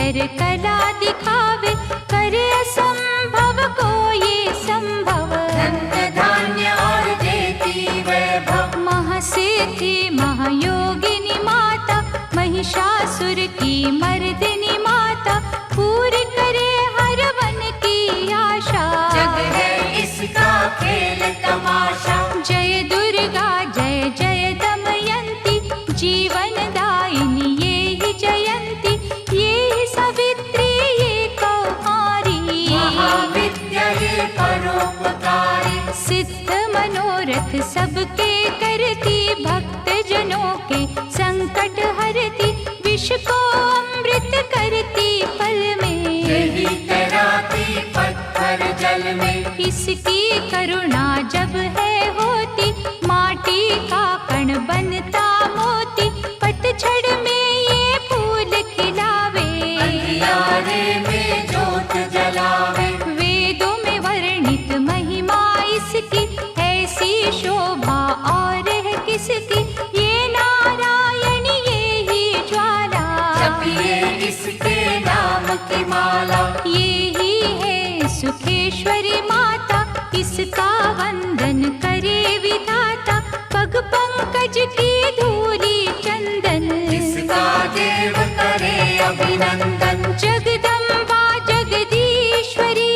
सुंदर कला दिखावे, करे असंभव को ये संभव। धन्य धान्य और देती वैभव, महासिद्धि महायोगिनी माता, महिषासुर की मर्दिनी माता, पूरी करे हर वन की आशा। जग है इसका खेल तमाशा। जय दुर्गा जय जय दमयंती, जीवन दायिनी ये ही जयंती, ये ही सावित्री ये कौमारी, महाविद्या ये परोपकारी। सिद्ध मनोरथ सबके करती, भक्त जनों के संकट हरती, विष को अमृत करती पल में, यही तैराती पत्थर जल में। इसकी करुणा जब है होती, माटी का कण बनता मोती, पतझड़ में ये फूल खिलावे, अंधियारे में जोत जलावे। वेदों में वर्णित महिमा इसकी, ऐसी शोभा और है किसकी, ये नारायण ये ही ज्वाला। जपिए इसके नाम की माला, ये ही है सुखेश्वरी माता, इसका वंदन करे विधाता, पग पंकज की धूली चंदन, इसका देव करे अभिनंदन। जगदम्बा जगदीश्वरी,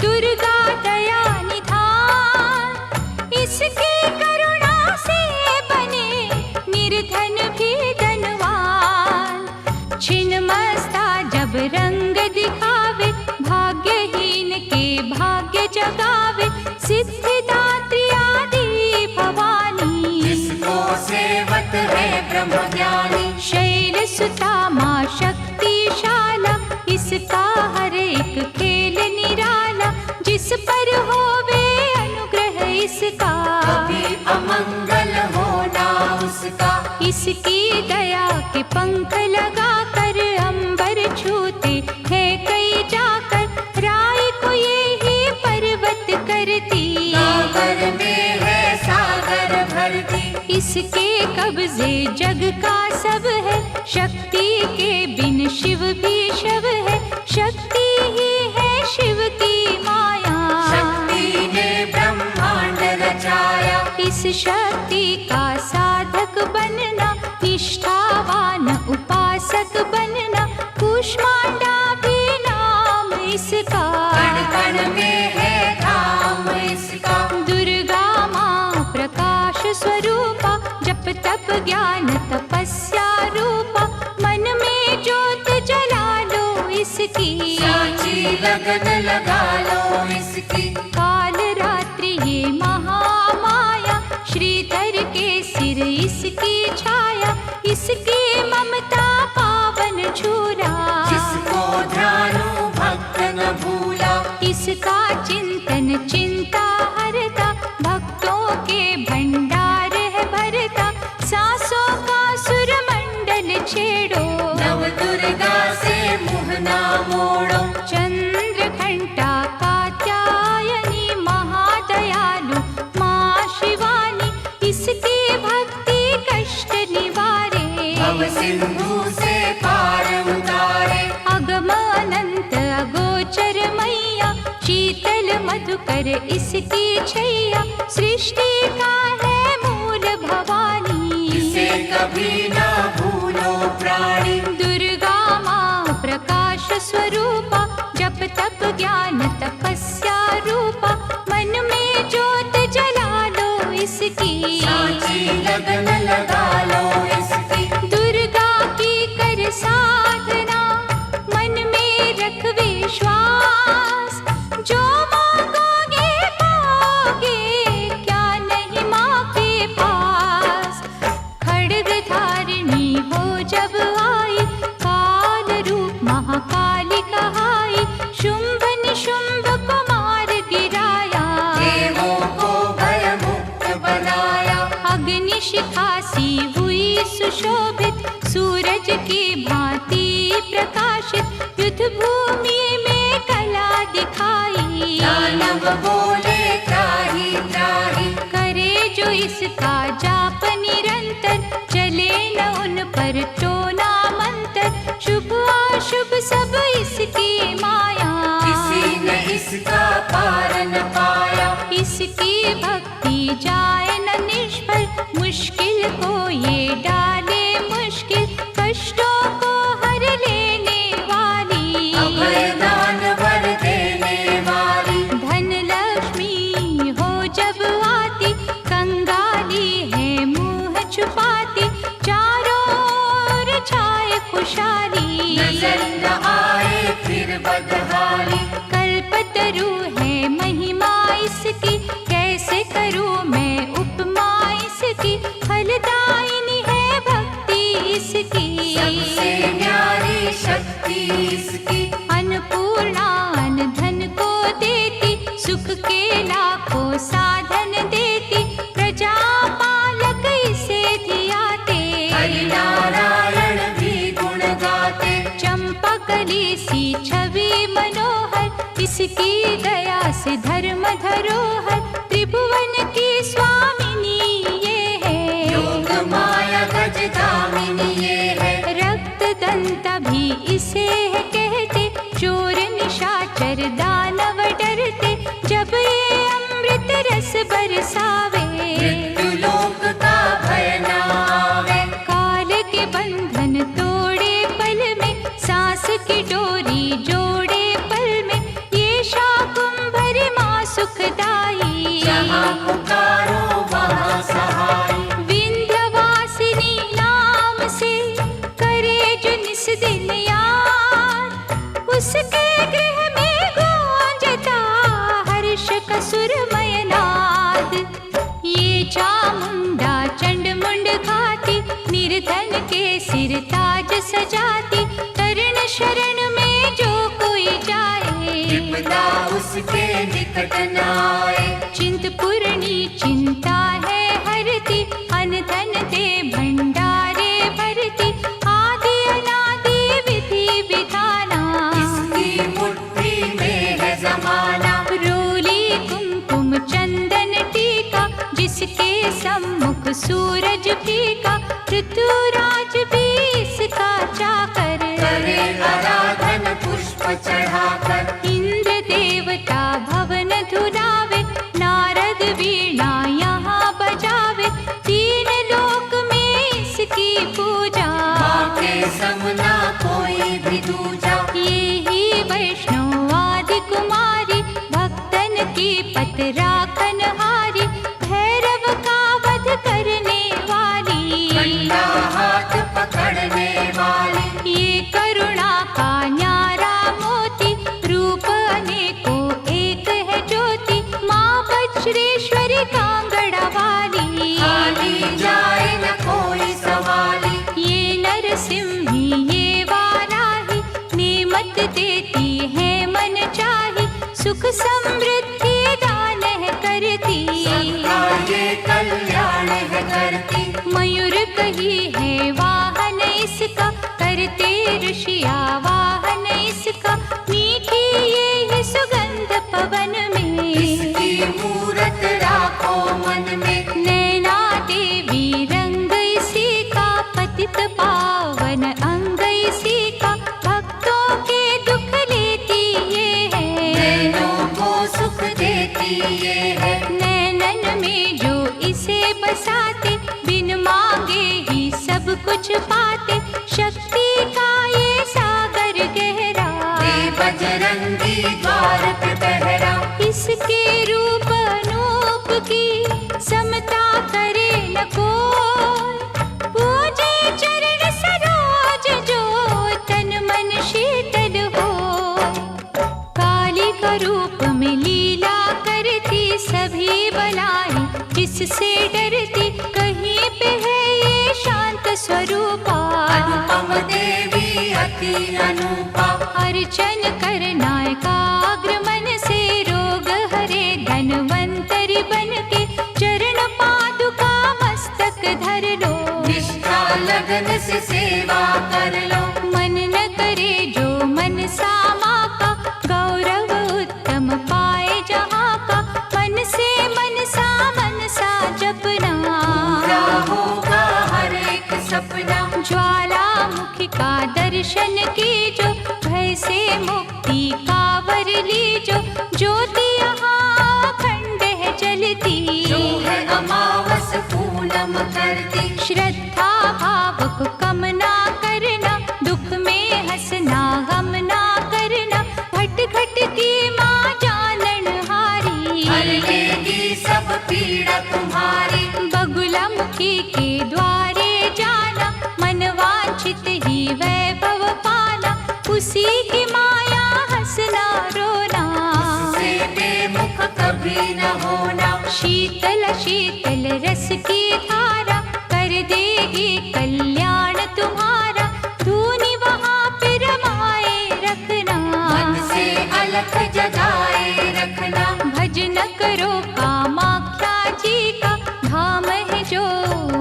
दुर्गा दया निधान, इसकी करुणा से बने निर्धन भी धनवान। छिन्नमस्ता जब रंग दिखावे, भाग्यहीन के भाग्य जगावे, सिद्धिदात्री आदि भवानी, जिसको सेवत है ब्रह्म ज्ञानी। शैल सुता माँ शक्तिशाला, इसका हर एक खेल निराला, जिस पर होवे अनुग्रह इसका, कभी अमंगल होना उसका। इसकी दया के पंख लगा कर, अंबर छूते है कई जाकर, राय को ये ही पर्वत करती, सागर में है सागर भरती। इसके कब्जे जग का सब है, शक्ति के बिन शिव भी शव है, शक्ति ही है शिव की माया, शक्ति ने ब्रह्मांड रचाया। इस शक्ति का साधक बनना, निष्ठावान उपासक बनना, कूष्मांडा भी नाम इसका, कण कण में है धाम इसका। दुर्गा माँ प्रकाश स्वरूपा, जप तप ज्ञान तपस्या रूपा, मन में ज्योत जला लो इसकी, साची लगन लगा लो इसकी। काल रात्रि ये महामाया, श्रीधर के सिर इसकी छाया, इसकी ममता पावन झूला, जिसको ध्यानु भक्त न भूला। इसका चिंतन चिंता हरता, भक्तों के भंडार है भरता, सांसों का सुरमंडल छेड़ो, नव दुर्गा से मुँह ना मोड़ो। चंद्र घंटा कात्यायनी महादयालु माँ शिवानी, इसकी भक्ति कष्ट निवारे, भव सिंधु से पार उतारे। अगम अनंत अगोचर मैया, शीतल मधुकर इसकी छैया, सृष्टि का है मूल भवानी, इसे कभी ना भूलो प्राणी। दुर्गा माँ प्रकाश स्वरूपा, जप तप ज्ञान तपस्या रूपा, मन में ज्योत जला लो इसकी, साची लगन लगा लो इसकी। दुर्गा की कर साधना, मन में रख विश्वास, जो मांगोगे पाओगे, क्या नहीं माँ के पास। खड्ग धारिणी हो जब आई, काल रूप महाकाली कहाई, शुंभ निशुंभ को मार गिराया, देवों को भय मुक्त बनाया। अग्नि शिखा सी हुई सुशोभित, सूरज की भांति प्रकाशित, युद्ध भूमि में कला दिखाई, दानव बोले त्राहि त्राहि। करे जो इसका जाप निरंतर, चले न उन पर टोना मंत्र, शुभ अशुभ सब इसका पार न पाया। इसकी भक्ति जाए न निष्फल, मुश्किल को ये डाले मुश्किल, कष्टों को हर लेने वाली, अभय दान वर देने वाली। धन लक्ष्मी हो जब आती, कंगाली है मुंह छुपाती, चारों ओर छाए खुशहाली, नजर न आए फिर बदहाली। कल्पतरु है महिमा इसकी, कैसे करूं मैं उपमा इसकी, फलदायिनी है भक्ति इसकी, सबसे न्यारी शक्ति इसकी। अन्नपूर्णा अन्न धन को देती, सुख के लाखों साधन देती, प्रजा पालक इसे धियाते, हरि नारायण भी गुण गाते। चंपा कली सी छवि मनोहर, इसकी दया से धर्म धरोहर, त्रिभुवन की स्वामिनी ये है, योग माया गज दामिनी ये है। रक्त दंता भी इसे है कहते, चोर निशाचर दानव डरते, जब ये अमृत रस बरसावे, मृत्यु लोक का भय न आवे। काल के बंधन तोड़े पल में, सांस की डोरी जोड़े पल में, ये शाकुंभरी माँ सुखदाई, जहाँ पुकारो वहाँ सहाय। विंध्यवासिनी नाम से करे जो निस दिन याद, उसके गृह में गूंजता हर्ष का सुरमय नाद। ये चामुंडा चंड मुंड खाती, निर्धन के सिर ताज सजाती, तरण शरण में जो कोई जाए, विपदा उसके निकट न आए। चिंतपूर्णी चिंता है हरती, अन्न धन दे भंडारे भरती, आदि अनादि विधि विधाना, इसकी मुट्ठी में है जमाना। रोली कुमकुम चंदन टीका, जिसके सम्मुख सूरज फीका, ऋतुराज भी इसका चाकर, करे आराधन पुष्प चढ़ाकर। इंद्र देवता भवन धुलावे, नारद वीणा यहाँ बजावे, तीन लोक में इसकी पूजा, माँ के समना कोई भी दूजा। ये ही वैष्णव आदि कुमारी, भक्तन की पत राखन हारी, भैरव का वध करने वाली, कंडा हाथ पकड़ने वाली। ये करुणा का न्यारा मोती, रूप अनेको एक है ज्योति, माँ वज्रेश्वरी कांगड़ा वाली, खाली जाए न कोई सवाली। ये नरसिंही ये वाराही, नेमत देती है मन चाही, सुख समृद्धि दान है करती, सबका ये कल्याण है करती। मयूर कही है वाहन इसका, करते ऋषिया वाहन इसका, मीठी ये ही सुगंध पवन में, इसकी मूरत राखो मन में। नैना देवी रंग इसी का, पतित पावन अंग इसी का, भक्तों के दुख लेती ये है, नैनों को सुख देती ये है। नैनन में जो इसे बसाते, बिन मांगे ही सब कुछ पाते, शक्ति का ये सागर गहरा, ये बजरंगी द्वार पे पहरा। इसके रूप अनूप की समता करे न कोई, पूजे चरण सरोज जो तन मन शीतल हो, काली का रूप में लीला करती, सभी बलाई जिससे डरती, कहीं पे है ये शांत स्वरूपा, अनुपम देवी अति अनुपा। अर्चन करना एकाग्र मन से, रोग हरे धनवंतरी बन के, चरण पादुका मस्तक धर लो, निष्ठा लगन से सेवा कर लो। मन न करे जो मन सामा का, गौरव उत्तम पाए जहाँ का, मन से मनसा जपना, पूरा होगा हर एक सपना। ज्वालामुखी का दर्शन की जो, भय से मुक्ति का निछावर लीजो, ज्योति यहाँ अखंड है जलती। जो है अमावस पूनम करती, श्रद्धा भाव को कम ना करना, दुख में हंसना गम ना करना। घट घट की माँ जानन हारी, हर लेगी सब पीड़ा तुम्हारी। बगुला मुखी के द्वारे जाना, मन वांछित ही वैभव पाना। उसी की माया हंसना रोना, से बेमुख कभी न होना। शीतल शीतल रस की धारा, कर देगी कल्याण तुम्हारा। धूनी वहाँ पे रमाए रखना, मन से अलख जगाए रखना। भजन करो कामाख्या जी का, धाम है जो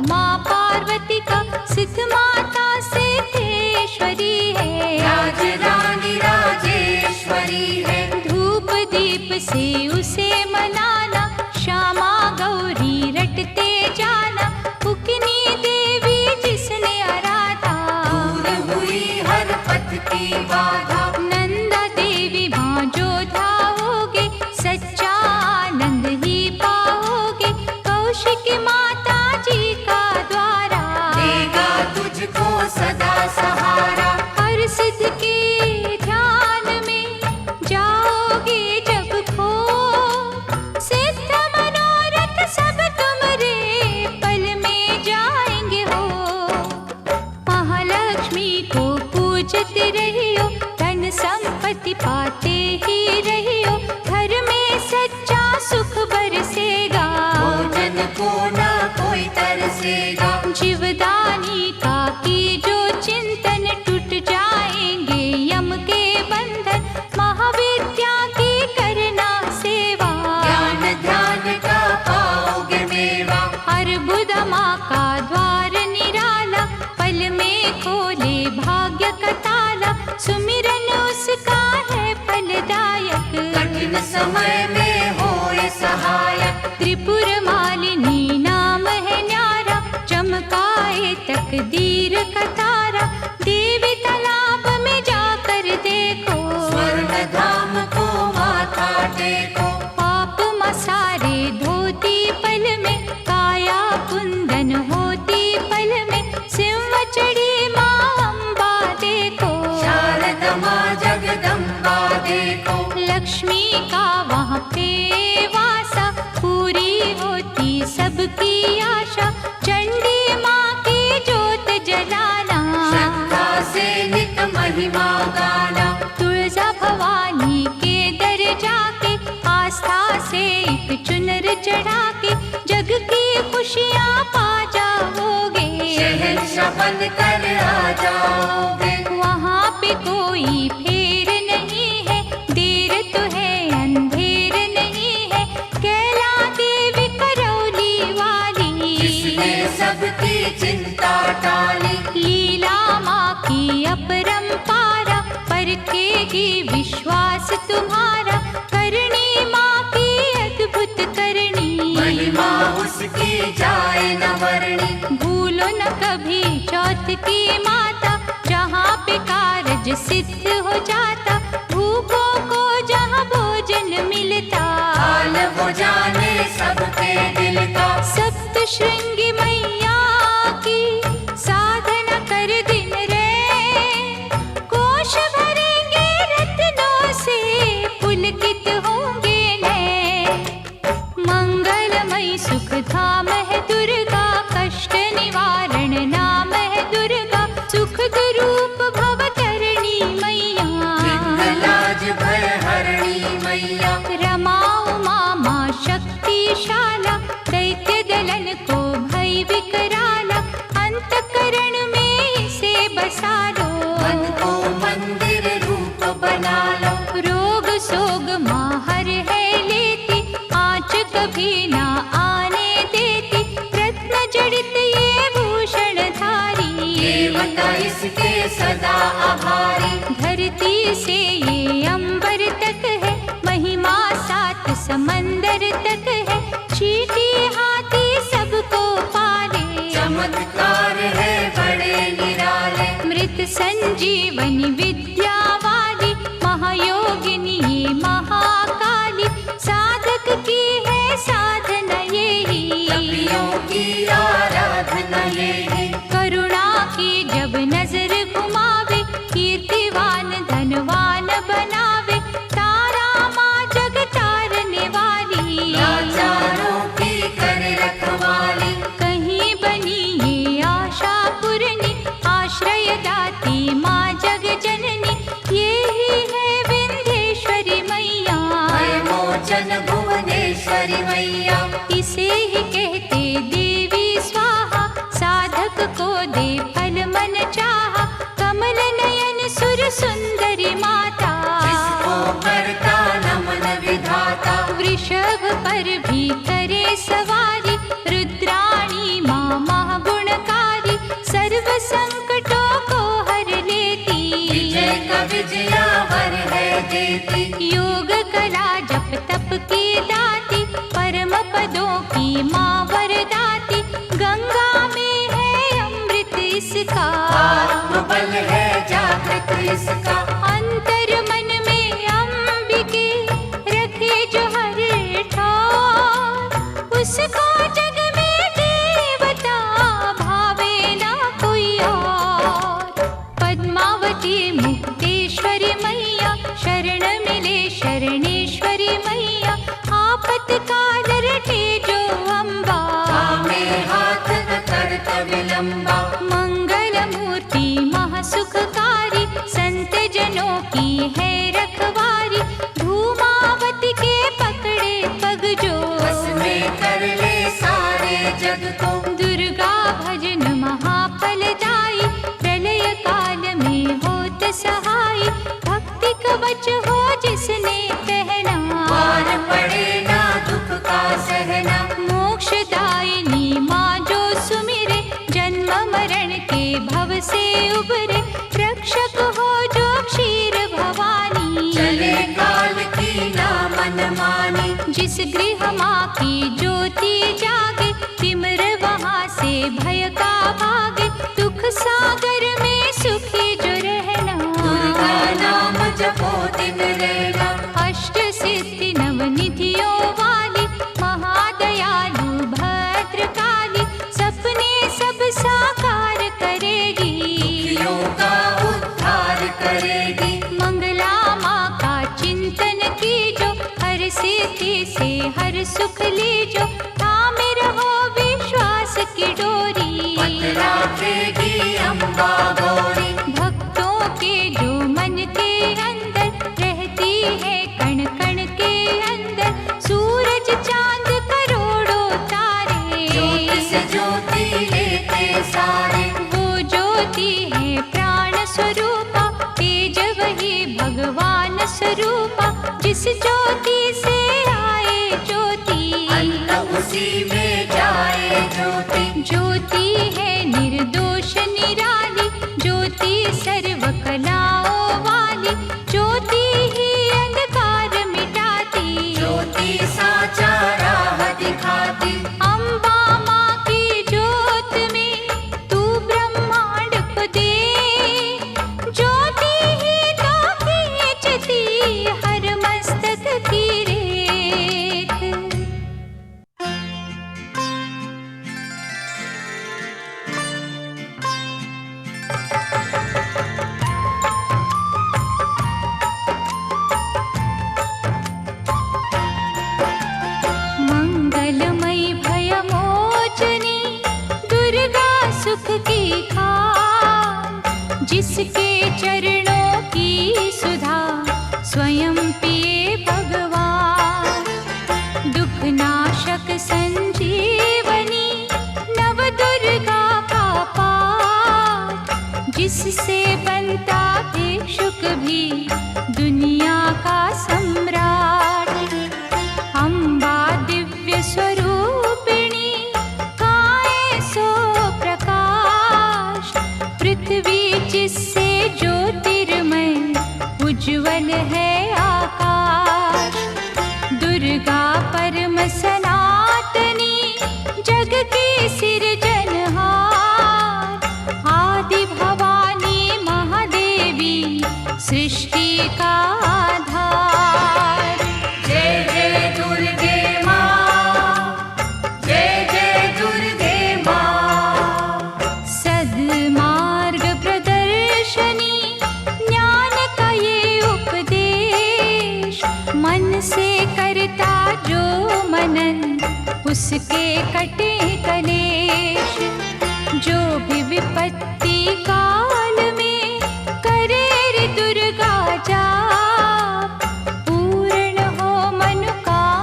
माँ पार्वती का। सिद्ध माता सिद्धेश्वरी है, राज रानी राजेश्वरी है। धूप दीप से उसे मनाना, श्यामा गौरी रटते जाना। उकनी देवी जिसने आराधा, दूर हुई हर पथ की बाधा। नंदा देवी माँ जो धाओगे, सच्चा आनंद ही पाओगे। कौशिकी माता जी का द्वारा, देगा तुझको सदा सहारा। हर सिद्ध के ध्यान में जाओगे जब खो, सिद्ध मनोरथ सब तुम्हारे पल में जाएंगे हो। महालक्ष्मी को पूजते रहियो, धन संपत्ति पाते ही रहियो। घर में सच्चा सुख बरसेगा, भोजन को न कोई तरसेगा। जीवदानी का की जो चिंतन, टूट जाएंगे यम के बंधन। महाविद्या की करना सेवा, ज्ञान ध्यान का पाओगे मेवा। अर्बुद माँ का द्वार निराला, पल में खोले भाग्य का ताला। सुमिरन उसका है फलदायक, कठिन समय में होए सहायक। त्रिपुर मालिनी नाम है न्यारा, चमकाए तकदीर का तारा। देवी तालाब में जाकर देखो, स्वर्ण धाम को माथा टेको। पाप मसारे धोती पल में, काया कुंदन होती पल में। सिंह चढ़ी माँ अम्बा देखो, शारदा माँ जगदम्बा देखो। लक्ष्मी का वहाँ पे वासा, पूरी होती सबकी आशा। चंडी माँ की जोत जलाना, श्रद्धा से नित महिमा गाना। तुळजा भवानी के दर जाके, आस्था से एक चुनर चढ़ा के। जग की खुशियाँ पा जाओगे, शहंशाह बन कर आ जाओगे। वहाँ पे कोई फेर नहीं है, देर तो है अंधेर नहीं है। कैला देवी करौली वाली, जिसने सबकी चिंता टाली। लीला माँ की अपरंपारा, परखेगी विश्वास तुम्हारा। करनी माँ की अद्भुत करनी, महिमा उसकी जाए न वर्णी। भूलो न कभी चौथ की माता, जहाँ पे कारज सिद्ध हो जाता। भूखों को जहाँ भोजन मिलता, हाल वो जाने सबके दिल का। सप्त श्रृंगी मैया की साधना कर दिन रे। कोश भरेंगे रत्नों से, पुलकित होंगे नैन। मंगलमयी सुख धाम है दुर्गा, कष्ट निवारण नाम है दुर्गा। सुख स्वरूप भवतरणी मैया, लाज भय हरणी मैया। रमा उमा माँ शक्तिशाला, दैत्य दलन को भय विकराला। अंतकरण में इसे बसा लो, मन को मंदिर रूप बना लो। रोग सोग माँ हर है लेती, आँच कभी ना आने देती। रत्न जड़ित ये भूषण धारी, देवता इसके सदा आभारी। धरती से ये अंबर तक है, महिमा सात समंदर तक है। चीटी हाथी सबको पाले, चमत्कार है बड़े निराले। मृत संजीवनी विद्या वाली। महायोगिनी वचन भुवनेश्वरी मैया। इसे ही कहते देवी स्वाहा, साधक को दे फल मन चाहा। कमल नयन सुर सुंदरी माता, इसको करता नमन विधाता। वृषभ पर भी करे सवारी, रुद्राणी माँ महागुणकारी। सर्व संकटों को हर लेती, विजय का विजयावर है देती। योग कला जप तप की दाती, परम पदों की माँ वरदाती। गंगा में है अमृत इसका, आत्मबल है जागृत इसका। अंतर मन में अंबिके रखे जो हर ठार। उसको जग में देवता भावे ना कोई और। पद्मावती मुक्तेश्वरी मैया, शरण मिले शरणेश्वरी मैया। आपत्काल रटे जो अम्बा, में हाथ न करता विलंबा। मंगल मूर्ति महासुखकारी, संत जनों की है रखवारी। धूमावती के पकड़े पग जो, बस में कर ले सारे जग को। दुर्गा भजन महाफलदायी, प्रलय काल में होत सहाय। भक्ति कवच हो जिसने पहना, पार पड़े ना दुख का सहना। मोक्षदायिनी माँ जो सुमिरे, जन्म मरण के भव से उबरे। रक्षक हो जो क्षीर भवानी, चले काल की ना मनमानी। जिस गृह माँ की ज्योति जागे, तिमिर वहाँ से भय का भागे। दुख सागर में सुखी जो रहना, दुर्गा नाम जपो दिन रहना। अष्ट सिद्धि नवनिधियों वाली, महादयालु भद्रकाली। सपने सब साकार करेगी, दुखियों का उद्धार करेगी। मंगला माँ का चिंतन कीजो, हर सिद्धि से हर सुख लीजो। थामे रहो विश्वास की डोरी, राखेगी अम्बा गौरी। भक्तों के जो मन के अंदर रहती है, कण कण के अंदर। सूरज चांद करोड़ों तारे, ज्योति से ज्योति लेते सारे। वो ज्योति है प्राण स्वरूपा, तेज वही भगवान स्वरूपा। जिस ज्योति से आए ज्योति, अंत उसी में जाए ज्योति। ज्योति है निर्दोष निराली, ज्योति सर्व कलाओं वाली। ज्योति ही अंधकार मिटाती, ज्योति साचा राह दिखाती। अम्बा माँ की ज्योत में तू ब्रह्मांड को दे। ज्योति ही तो खींचती हर मस्तक की रेख। मंगलमयी भयमोचनी, दुर्गा सुख की खान। जिसके चरणों की सुधा स्वयं पिए भगवान। दुख नाशक संजीवनी, नव दुर्गा का पाठ। जिससे बनता भिक्षुक भी दुनिया का सम्राट। अम्बा दिव्य स्वरूपिणी, काए सो प्रकाश। पृथ्वी जिससे ज्योतिर्मय, उज्ज्वल है आकाश। दुर्गा परम सनातनी, जग की सिरजनहार। आदि भवानी महादेवी, सृष्टि का आधार। जय जय दुर्गे माँ, जय जय दुर्गे माँ। सद्मार्ग प्रदर्शनी, ज्ञान का ये उपदेश। मन से करता जो मनन, उसके कटे कलेश। जो भी विपत्ति काल में करे रे दुर्गा जाप, पूर्ण हो मनोकामना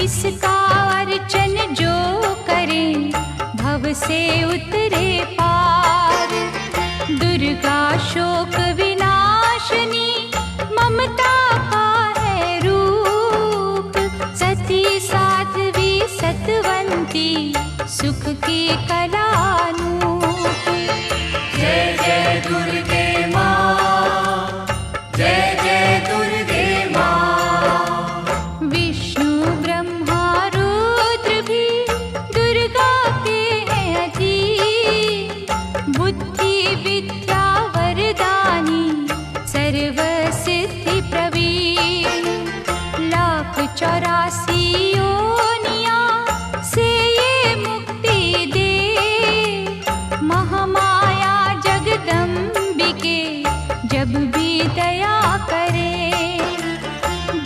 इसका अर्चन जो करे भव से उतरे पार। दुर्गा शोक विनाशिनी ममता का है रूप, सती साध्वी सतवंती सुख की कलानूप। जय जय दुर्गे माँ, जय जय दुर्गे माँ। विष्णु ब्रह्मा रुद्र भी दुर्गा के हैं अधीन, बुद्धि विद्या वरदानी सर्व सिद्धि प्रवीण। 1,84 योनियां से ये मुक्ति दे, महामाया जगदम्बिके जब भी दया करे।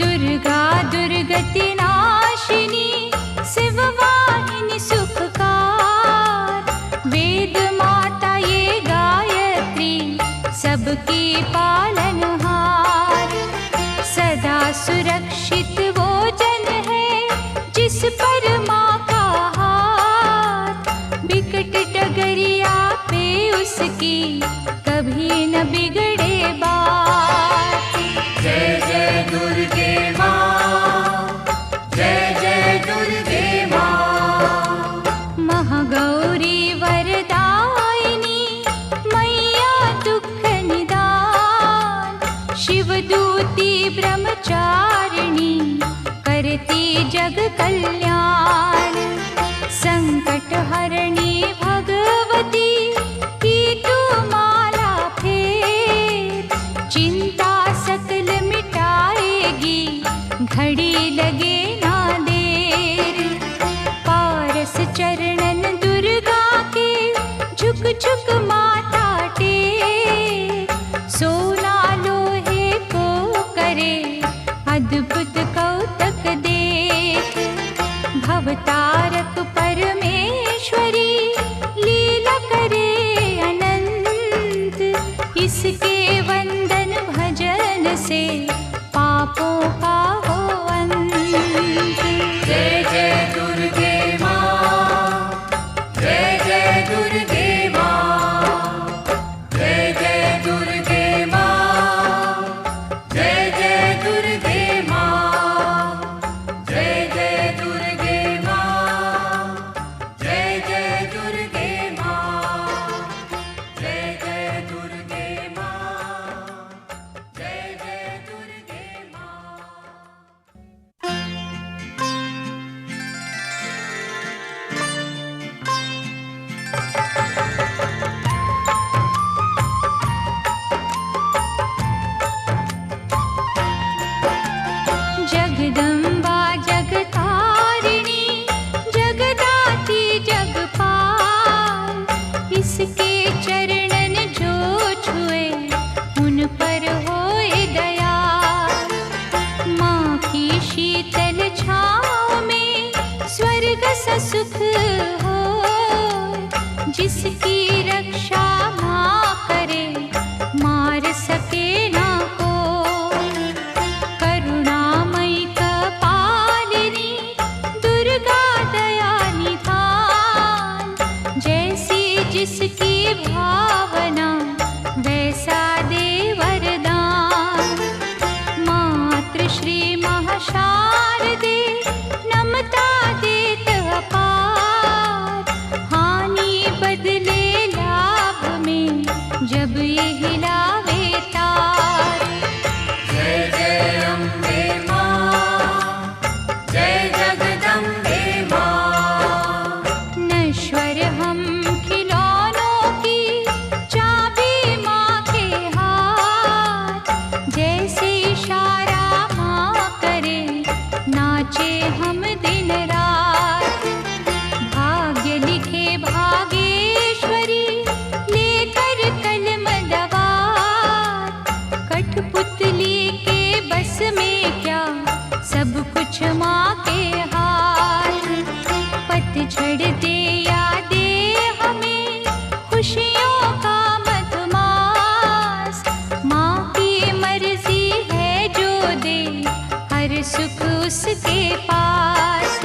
दुर्गा दुर्गति नाशिनी शिववाहिनी सुखकार, वेद माता ये गायत्री सबकी पालनहार। सदा सुरक्षित वो जन है जिस पर माँ का हाथ, बिकट डगरिया पे उसकी कभी न बिगड़े बात। जय जय दुर्गे माँ, जय जय दुर्गे माँ। महागौरी वरदायिनी मैया दुख निदान, शिवदूती ब्रह्मचारिणी करती जग कल्याण। संकट हरणी भगवती की तू माला फेर, चिंता सकल मिटाएगी घड़ी लगे ना देर। पारस चरणन दुर्गा के झुक झुक माथा टेक, सोना लोहे को करे अद्भुत कौतक देख। भवतारक परमेश्वरी लीला करे अनंत, इसके वंदन भजन से पापों का हो अंत। जय जय दुर्गे माँ, जय जय दुर्गे माँ। जय जय दुर्गे माँ, जय जय दुर्गे माँ। जय जय दुर्गे माँ, जय जय दुर्गे माँ। जय जय दुर्गे माँ, जय जय दुर्गे माँ। जगदम्बा जगतारिणी जगदाती जगपाल, इसके चरणन जो छुए उन पर होए दयाल। माँ की शीतल छाँव में स्वर्ग सा सुख हो, जिसकी रक्षा माँ करे मार सके ना कोई। करुणामयी कपालिनी दुर्गा दया निधान, जैसी जिसकी भावना वैसा दे वरदान। मातृ श्री महाशारदे नमता देत अपार, हानि बदले लाभ में जब ये हिलावे तार। जय जय अम्बे माँ, जय जगदम्बे माँ। नश्वर हम खिलौनों की चाबी माँ के हाथ, जैसे इशारा माँ करे नाचे हम दिन रात। भाग्य लिखे भागेश्वरी लेकर कलम दवात, कठपुतली के बस में क्या सब कुछ माँ के हाथ। पतझड़ दे या दे हमें खुशियों का मधुमास, माँ की मर्जी है जो दे हर सुख उसके पास।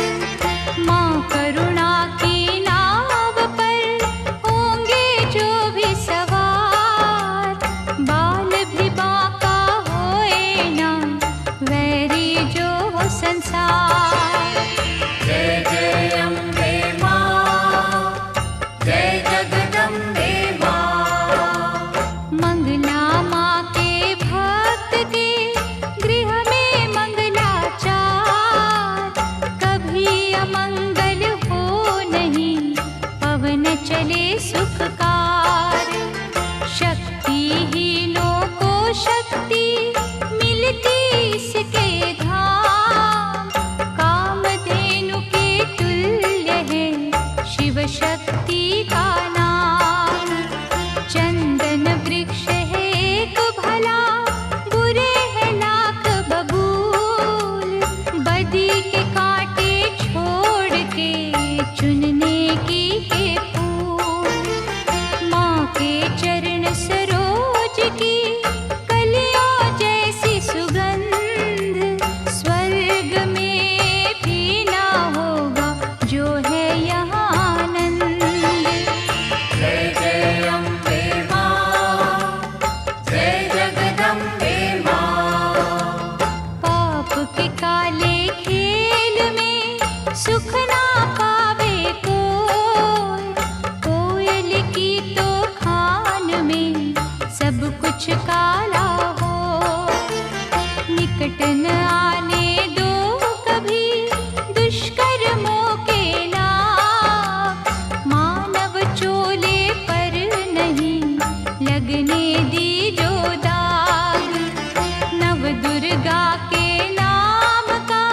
सुख ना पावे कोई। कोयल की तो खान में सब कुछ काला हो। निकट न आने दो कभी दुष्कर्मों के लाभ। मानव चोले पर नहीं लगने दी जो दाग। नव दुर्गा के नाम का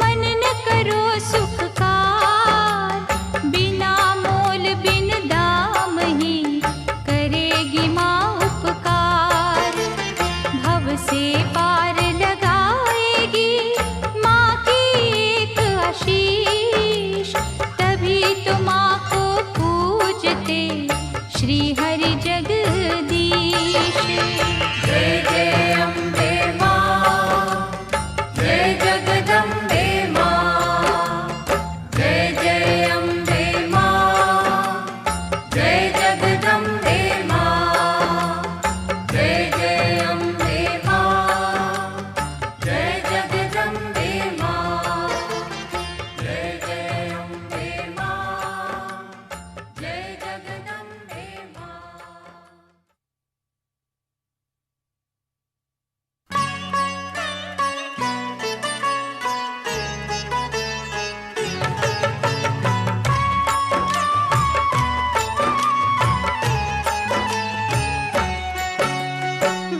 मन न करो सुखकार। बिना मोल बिन दाम ही करेगी माँ उपकार। भव से पार लगाएगी माँ की एक आशीष। तभी तो माँ को पूजते श्री हरि जगदीश। जय जय अम्बे माँ, जय जगदम्बे माँ। जय जय अम्बे माँ, जय जगदम्बे माँ। जय जय अम्बे माँ, जय जगदम्बे माँ। जय जय अम्बे माँ, जय जगदम्बे माँ।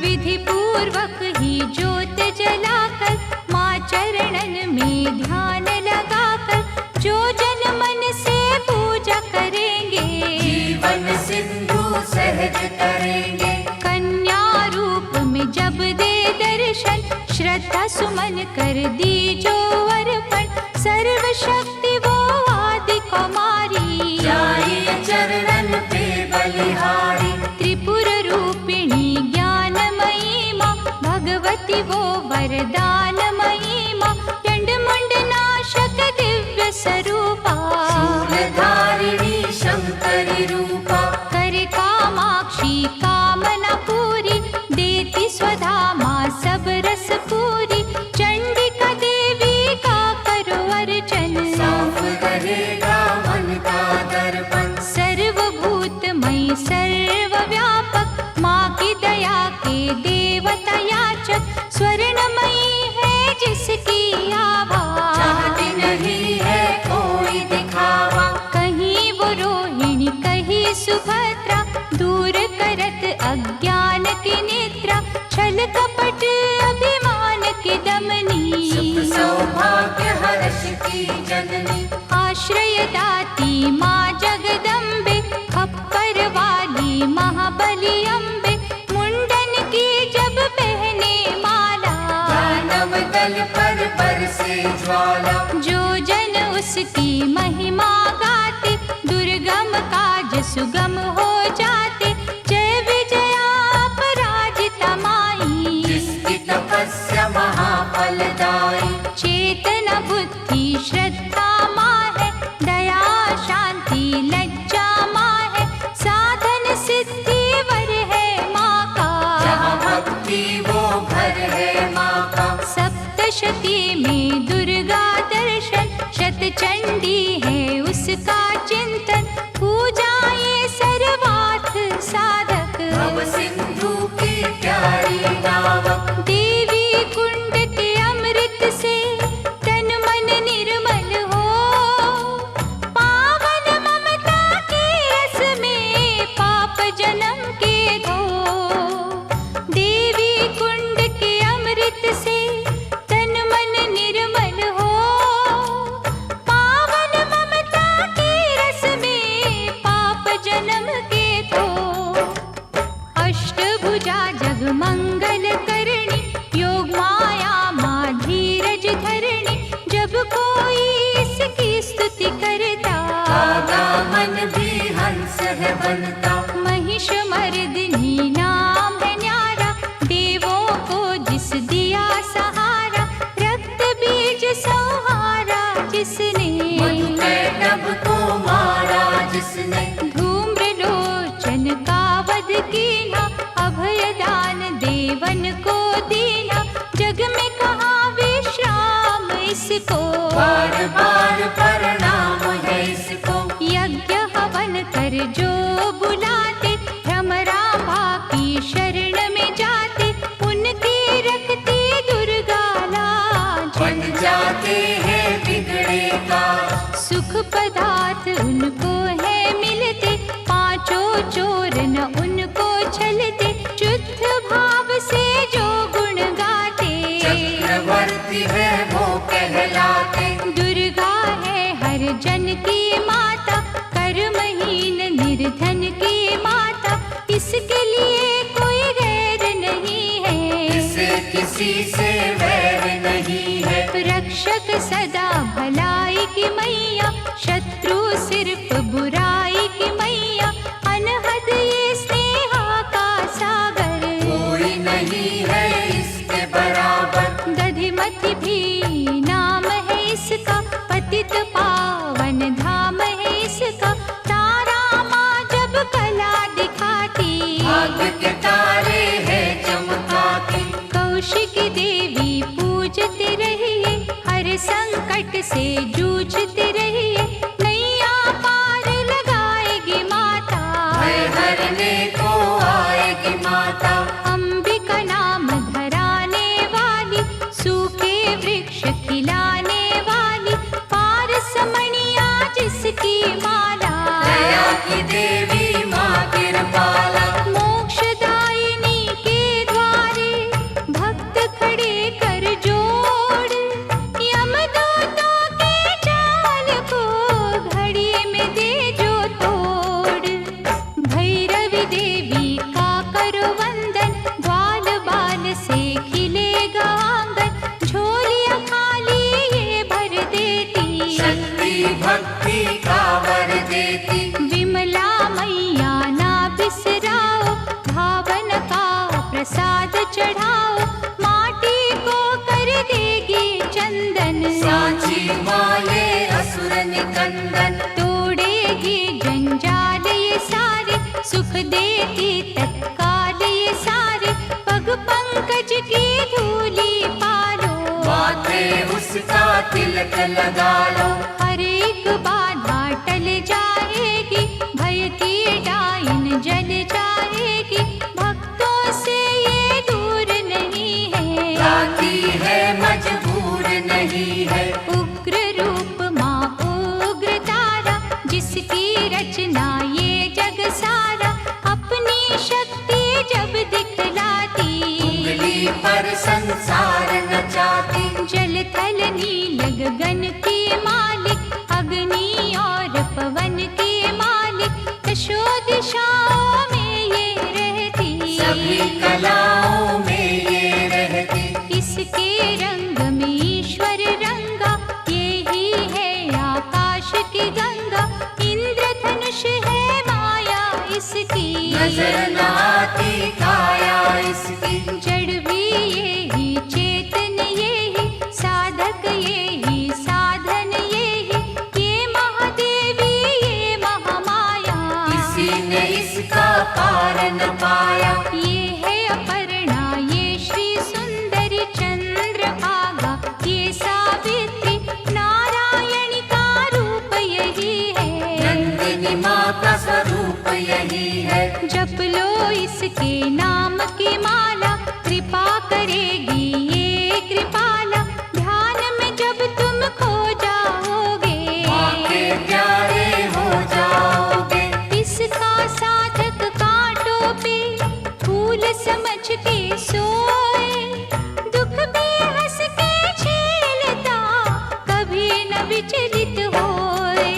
विधि पूर्वक ही ज्योत जलाकर माँ चरणन में ध्यान लगाकर जो जन मन से पूजा करेंगे जीवन सिंधु सहज करेंगे। कन्या रूप में जब दे दर्शन श्रद्धा सुमन कर दी जो अर्पण। सर्वशक्ति वो आदि कुमारी जाइए चरणन पे बलिहारी। त्रिपुर रूपिणी ज्ञानमयी माँ भगवती वो वरदानमयी माँ। चंड मुंड नाशक दिव्य स्वरूपा शूलधारिणी शंकरी रूपा। करे कामाक्षी कामना पूरी देती स्वधा माँ सब रस पूरी। चंडिका देवी का करो अर्चन साफ रहेगा मन का दर्पण। सर्वभूतमयी सर्वव्यापक माँ की दया के देवता याचक। स्वर्णमयी है जिसकी आभा चाहती नहीं है कोई दिखावा। कहीं वो रोहिणी कहीं सुभद्रा दूर करत अज्ञान की निद्रा। छल कपट अभिमान की दमनी सुख सौभाग्य हर्ष की जननी। आश्रय दाती माँ जगदम्बे खप्पर वाली महाबली अम्बे। मुंडन की जब पहने माला दानव दल पर बरसे ज्वाला। जो जन उसकी महिमा गाते दुर्गम काज सुगम हो जाते। जय विजया अपराजिता माई जिसकी तपस्या महाफलदायी। चेतना बुद्धि श्रद्धा माँ है। दया शांति लज्जा माँ है। साधन सिद्धि वर है माँ का। जहाँ भक्ति वो घर है माँ का। सप्तशती में दुर्गा दर्शन शतचंडी है उसका चिंतन। पूजा ये सर्वार्थ साधक भव सिंधु की प्यारी नावक। देवी कुंड के अमृत से तन मन निर्मल हो। पावन ममता के रस में पाप जन्म के धो। देवी कुंड के अमृत से तन मन निर्मल हो। पावन ममता के रस में पाप जन्म के धो। अष्टभुजा जगमंगल करणी योग माया माँ धीरज धरणी। जब कोई इसकी स्तुति करता दादा मन भी हंस है बनता। महिष मर्दिनी नाम है न्यारा। देवों को जिस दिया सहारा रक्त बीज संहारा जिसने। मधुकैटभ को मारा जिसने। धूम्र लोचन का वध कीना अभयदान देवन को दीना। जग में कहाँ विश्राम इसको बार बार लाख प्रणाम है इसको। यज्ञ हवन कर जो बुलाते, भ्रमरांभा की शरण में जाते, उनकी रखती दुर्गा लाज। बन जाते हैं बिगड़े का, सुख पदार्थ उनको है मिलते, पांचों चोर न उनको छलते, शुद्ध भाव से जो गुण गाते। चक्रवर्ती है वो कहलाते, दुर्गा है हर जन की माता, कर्महीन निर्धन की माता, इसके लिए कोई गैर नहीं है, इसे किसी से वैर नहीं है। रक्षक सदा भलाई की मैया, शत्रु सिर्फ बुराई की मैया, अनहद ये स्नेहा का सागर, कोई नहीं है इसके बराबर। दधिमति भी नाम है इसका, पतित पावन धाम है इसका, तारा माँ जब कला दिखाती, भाग्य के तारे हैं चमकाती। कौशिकी देवी पूजते रहिए, हर संकट से जूझते रहिए, नैया पार लगाएगी माता, भय हरने को आएगी माता। अंबिका नाम धराने वाली, सूखे वृक्ष खिलाने वाली, पारसमणिया जिसकी माला, दया की देवी माँ कृपाला। मोक्षदायिनी के द्वारे भक्त खड़े कर जोड़, यमदूतों के जाल को घड़ी में दे जो तोड़। भैरवी देवी का करो वंदन, ग्वाल बाल से खिलेगा आंगन, झोलियां खाली ये भर देती, शक्ति भक्ति का वर देती। विमला मैया ना बिसराओ, भावन का प्रसाद चढ़ाओ, माटी को कर देगी चंदन, सांची माले असुर निकंदन, तोड़ेगी जंजाल ये सारे, सुख देती तत्काल ये सारे, पग पंकज की धूली पालो, माथे उसका तिलक लगा लो। हर एक बाधा टल जाएगी, भय की डाइन जल जाएगी, भक्तों से ये दूर नहीं है, जाती है मजबूर नहीं है। उग्र रूप माँ उग्र तारा, जिसकी रचना ये जग सारा, अपनी शक्ति जब दिखलाती, उंगली पर संसार नचाती। जल थल नील गगन की मालिक, अग्नि और पवन की मालिक, दशो दिशाओं में ये रहती, सभी कलाओं में ये रहती। इसके रंग में ईश्वर रंगा, ये ही है आकाश की गंगा, इंद्रधनुष है माया इसकी, नजर न आती काया इसकी। जड़ भी ये ही चेतन ये ही, साधक ये ही साधन ये महादेवी ये महामाया, किसी ने इसका पार न पाया। ये है अपर्णा ये श्री सुंदरी चंद्रभागा, ये सावित्री नारायणी का रूप यही है, नंदिनी माँ का स्वरूप यही है। जप लो इसके नाम की माला, कृपा करेगी ये कृपाला, ध्यान में जब तुम खो जाओगे, माँ के प्यारे हो जाओगे। इसका साधक कांटों पे फूल समझ के सोए, दुख भी हंस के झेलता, कभी न विचलित होए,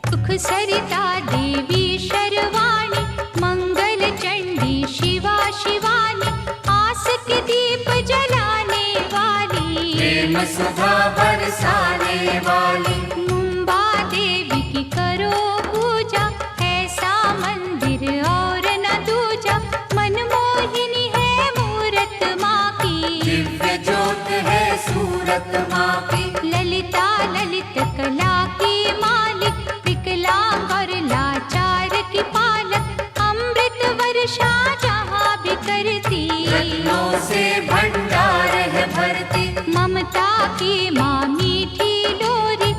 सुख सरिता देवी शर्वाणी, मंगल चंडी शिवा शिवानी, आस के दीप जलाने वाली, प्रेम सुधा बरसाने वाली। मुंबा देवी की करो पूजा, ऐसा मंदिर और न दूजा, मनमोहिनी है मूरत माँ की, दिव्य ज्योत है सूरत माँ की। ललिता ललित कला की मालिक, विकलांग और लाचार की पालक, अमृत वर्षा जहाँ भी करती, रत्नों से भंडार है भरती। ममता की माँ मीठी लोरी,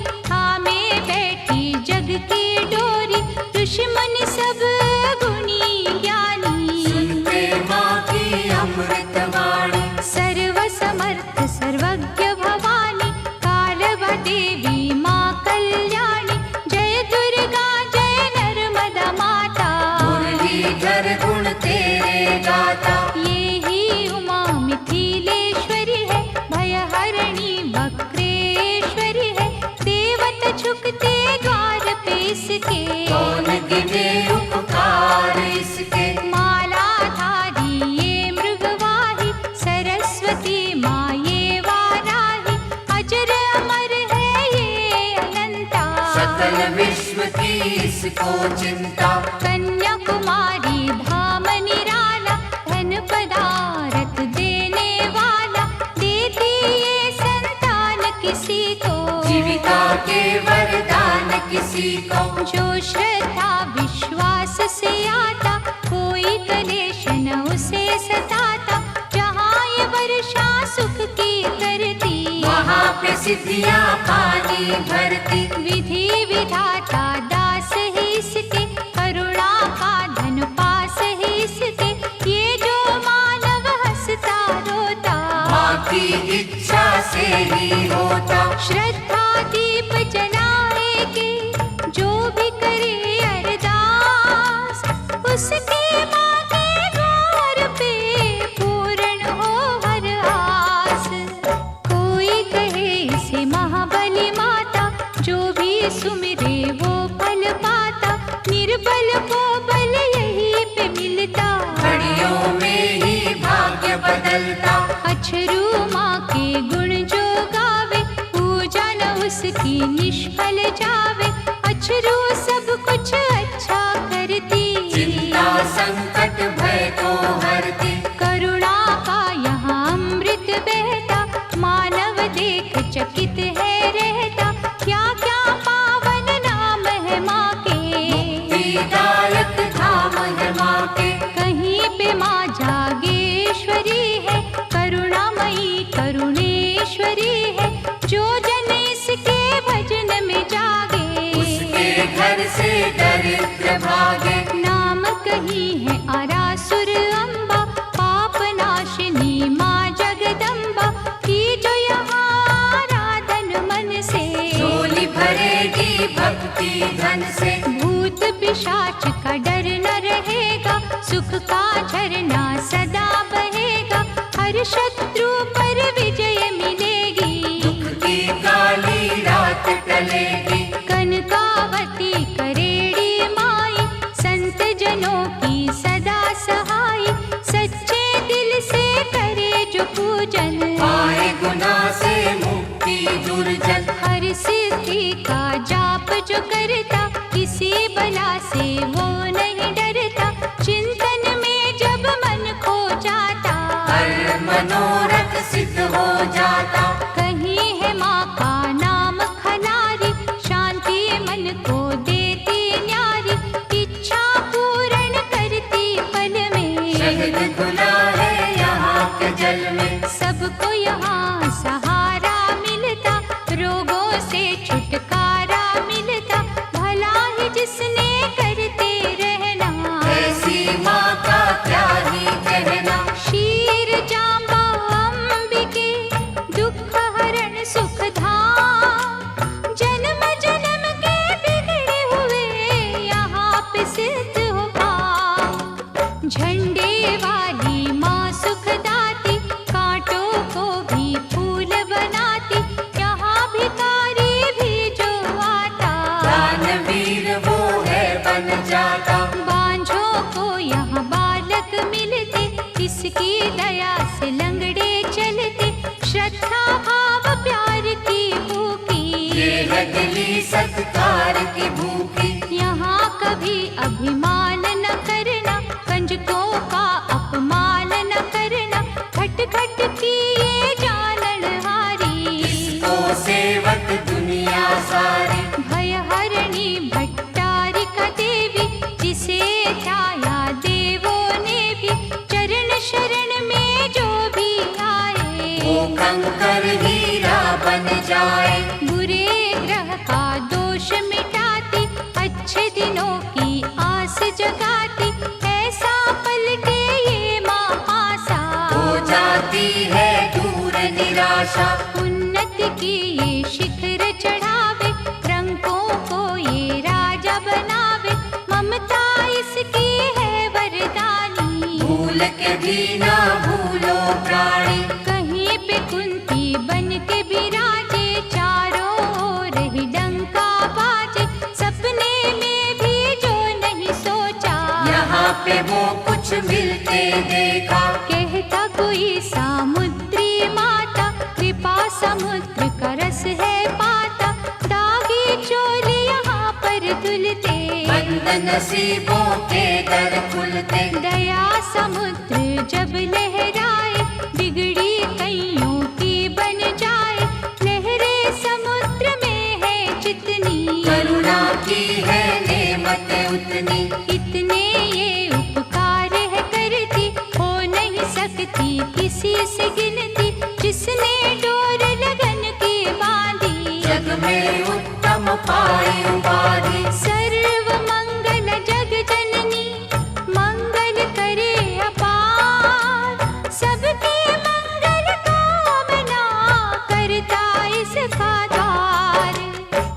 इसके, कौन गिने उपकार इसके। मालाधारी ये मृगवाही, सरस्वती माँ ये वाराही, अजर अमर है ये अनंता, सकल विश्व की इसको चिंता। कन्याकुमारी धाम निराला, धन पदारथ देने वाला, देती ये संतान किसी को, जीविका के वरदान किसी को। जो श्रद्धा विश्वास से आता, कोई कलेश न उसे सताता, जहाँ ये वर्षा सुख की करती, वहाँ पे सिद्धियाँ पानी भरती। विधि विधाता दास है इसके, करुणा का धन पास है इसके, ये जो मानव हंसता रोता, माँ की इच्छा से ही होता। श्रद्धा दीप जलाए के जो भी करे अरदास, उसके माँ के द्वार पे पूर्ण हो हर आस। कोई कहे इसे महाबली माता, जो भी सुमिरे वो फल पाता, निर्बल को बल यही पे मिलता, घड़ियों में ही भाग्य बदलता। अछरू माँ के गुण जो गावे, पूजा न उसकी निष्फल जावे, अछरू सब कुछ अच्छा करती, चिंता संकट भय को हरती। करुणा का यहाँ अमृत बहता, मानव देख चकित है रहता, क्या क्या पावन नाम है माँ के, मुक्तिदायक धाम है माँ के। कहीं पे माँ जागेश्वरी है, करुणामयी करुणेश्वरी है, जो जन इसके भजन में जागे, उसके घर से दरिद्र भागे। नाम कहीं है आरासुर अम्बा, पाप नाशिनी माँ जगदम्बा, की जो यहाँ आराधन मन से, झोली भरेगी भक्ति धन से। भूत पिशाच का डर न रहेगा, सुख का झरना सदा बहेगा, हर शत्रु पर विजय मिलेगी, दुख की काली रात टलेगी। कनकावती करेड़ी माई, संत जनों की सदा सहाय, सच्चे दिल से करे जो पूजन, आए गुनाह से मुक्ति दुर्जन। हर सिद्धि का जाप जो करता, किसी बला से वो नहीं डरता, चिंतन में जब मन खो जाता, हर मनोरथ सिद्ध हो जाता। कहीं है माँ का नाम खनारी, शांति मन को देती न्यारी, इच्छा पूर्ण करती पल में, शहद घुला है यहाँ के जल में। सबको यहाँ सहारा मिलता, रोगों से छुटकारा मिलता, भला ही जिसने करते रहना, ऐसी माँ का क्या ही कहना। क्षीर जाम्बा अंबिके, दुख हरण सुख धाम, जन्म जन्म के बिगड़े हुए यहाँ पे सिद्ध हो काम, झंडे वाली माँ सुखदाती, कांटों को भी फूल बनाती, यहाँ भिखारी भी जो आता, दानवीर वो है बन जाता। बांझों को यहाँ बालक मिलते, इसकी दया से लंगड़े चलते, श्रद्धा भाव प्यार की भूखी, ये है दिली सत्कार की भूखी। यहाँ कभी अभिमान न करना, कंजकों का अपमान न करना, खट खट की ये जाननहारी, इसको सेवक दुनिया सारी। भय हरणी भट्टारिका देवी, जिसे ध्याया देवों ने भी, चरण शरण में जो भी आए, वो कंकर हीरा बन जाए। बुरे ग्रह का दोष मिटाती, अच्छे दिनों की आस जगाती, ऐसा पल के ये माँ पासा, हो जाती है दूर निराशा। उन्नति की ये शिखर चढ़ावे, रंगों को ये राजा बनावे, ममता इसकी है वरदानी, भूल के भी ना भूलो प्राणी। कहीं पे कुंती बन के विराजे, चारों ओर ही डंका बाजे, सपने में वो कुछ मिलते देखा। कहता कोई सामुद्री माता, कृपा समुद्र का रस है पाता, दागी चोली यहाँ पर धुलते, बंद नसीबों के दर खुलते। दया समुद्र जब लहराए, बिगड़ी कईयों की बन जाए। लहरे समुद्र में है जितनी, करुणा की है नेमत उतनी। इतने ये उपकार है करती, हो नहीं सकती किसी से गिनती। जिसने डोर लगन की बांधी, जग में उत्तम पाई उपाधि। सर्व मंगल जग जननी, मंगल करे अपार। सबके मंगल कामना, करता इसका द्वार।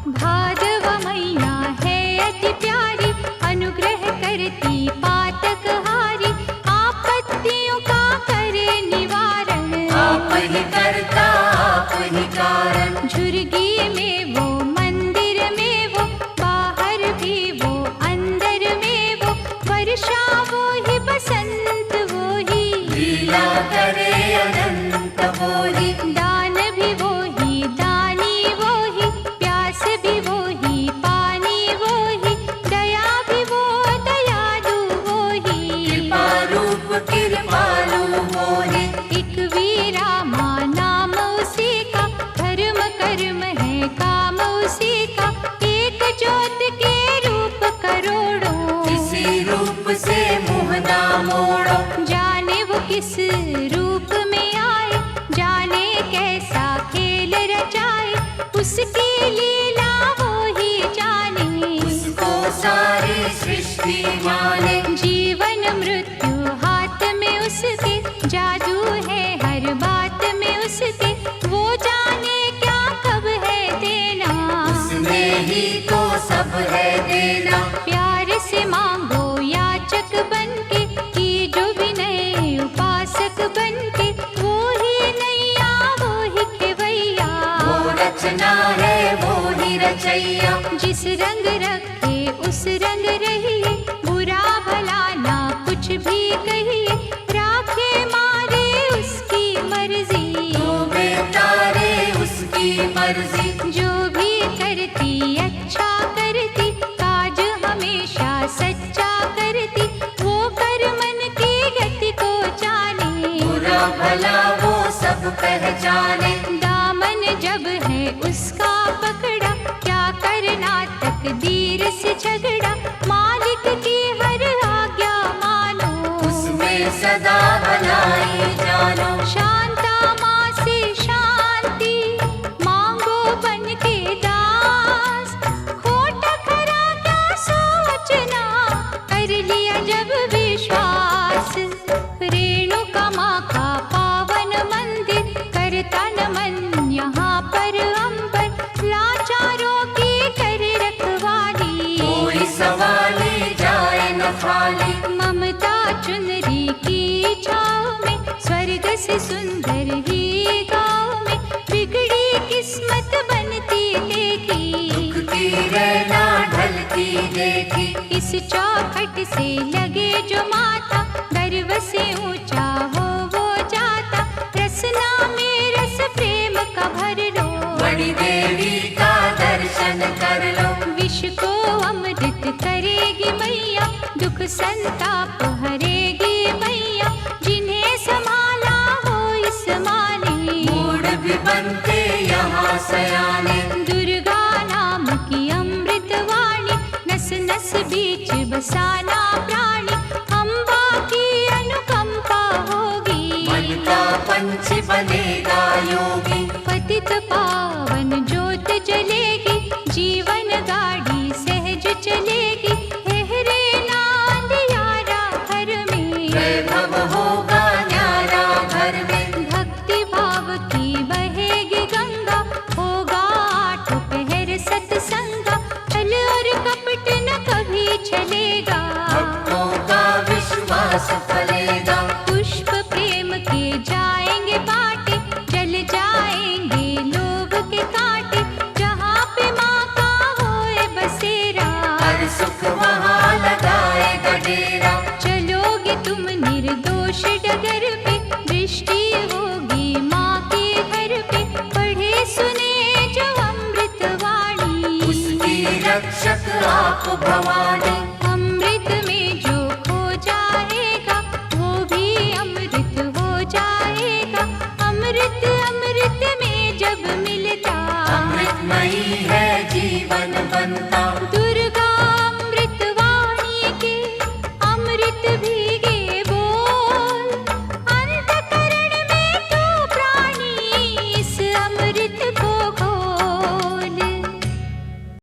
भादव मैया है अति प्यारी, अनुग्रह करती पातक हारी। आपत्तियों का करे निवारण, आप ही करता आप ही कारण। झुर्गी में वो, मंदिर में वो, बाहर भी वो, अंदर में वो। वर्षा वो ही, बसंत वो ही, लीला करे अनंत वो ही। दान भी वो ही, दानी वो ही, प्यास भी वो ही, पानी वो ही। दया भी वो, दयालु वो ही, कृपा रूप कृपालु वो ही। एक वीरामा नाम उसी का, धर्म कर्म है काम उसी का। एक ज्योत के रूप करोड़ों, इसी रूप से मुँह ना मोड़ो। जाने वो किस रूप में आए, जाने कैसा खेल रचाए। उसकी लीला वो ही जाने, उसको सारी सृष्टि माने। जीवन मृत्यु हाथ में उसके, जादू है हर बात में उसके। वो जाने क्या कब है देना, उसमें ही तो सब है देना। प्यार से मांगो याचक बनके, की जो विनय उपासक बनके। वो ही नैया वो ही खेवैया, वो रचना है वो ही रचैया। जिस रंग रखे उस रंग रहिए, बुरा भला ना कुछ भी कहिए। राखे मारे उसकी मर्जी, डूबे तारे उसकी मर्जी। जो भी करती अच्छा करती, काज हमेशा सच्चा करती। वो कर मन की गति को जाने, बुरा भला वो सब पहचाने। दामन जब है उसका पकड़ा, क्या करना तकदीर से झगड़ा। मालिक की हर आज्ञा मानो, उसमें सदा भलाई जानो। शांता माँ से शांति मांगो बन के दास। खोटा खरा क्या सोचना, कर लिया जब विश्वास। रेणुका माँ का पावन मंदिर, करता नमन यहाँ पर अंबर। लाचारों की करे रखवाली, कोई सवाली जाए न खाली। ममता चुनरी की छाँव में, स्वर्ग से सुंदर ही गाँव में। बिगड़ी किस्मत बनती देखी, दुखती रहना ढलती देखी। इस चौखट से लगे जो माथा, गर्व से ऊंचा हो वो जाता। रसना में रस प्रेम का भर लो, बड़ी देवी का दर्शन कर लो। विश्व को अमृत करेगी मैया, दुख संताप हरेगी मैया। जिन्हें संभाला हो इस माने, मूड भी बनते यहाँ सयाने। दुर्गा नाम की अमृत वाणी, नस नस बीच बसाना प्राणी। अम्बा की अनुकंपा होगी, मन का पंछी बनेगा योगी। पतित पावन ज्योत जलेगी, जीवन गाड़ी सहज चलेगी। हेहरे ना अंधियारा घर में, वैभव होगा न्यारा घर में। भक्ति भाव की बहेगी गंगा, होगा आठ पहर सत्संगा। छल और कपट न कभी चलेगा, भक्तों का विश्वास फलेगा। पुष्प प्रेम के जाएंगे बाटे, जल जाएंगे लोभ के कांटे। जहाँ पे माँ का होए बसेरा, हर सुख वहाँ लगाएगा डेरा। चलो रक्षक आप भवानी। अमृत में जो खो जाएगा वो भी अमृत हो जाएगा। अमृत अमृत में जब मिलता अमृतमयी है जीवन बनता।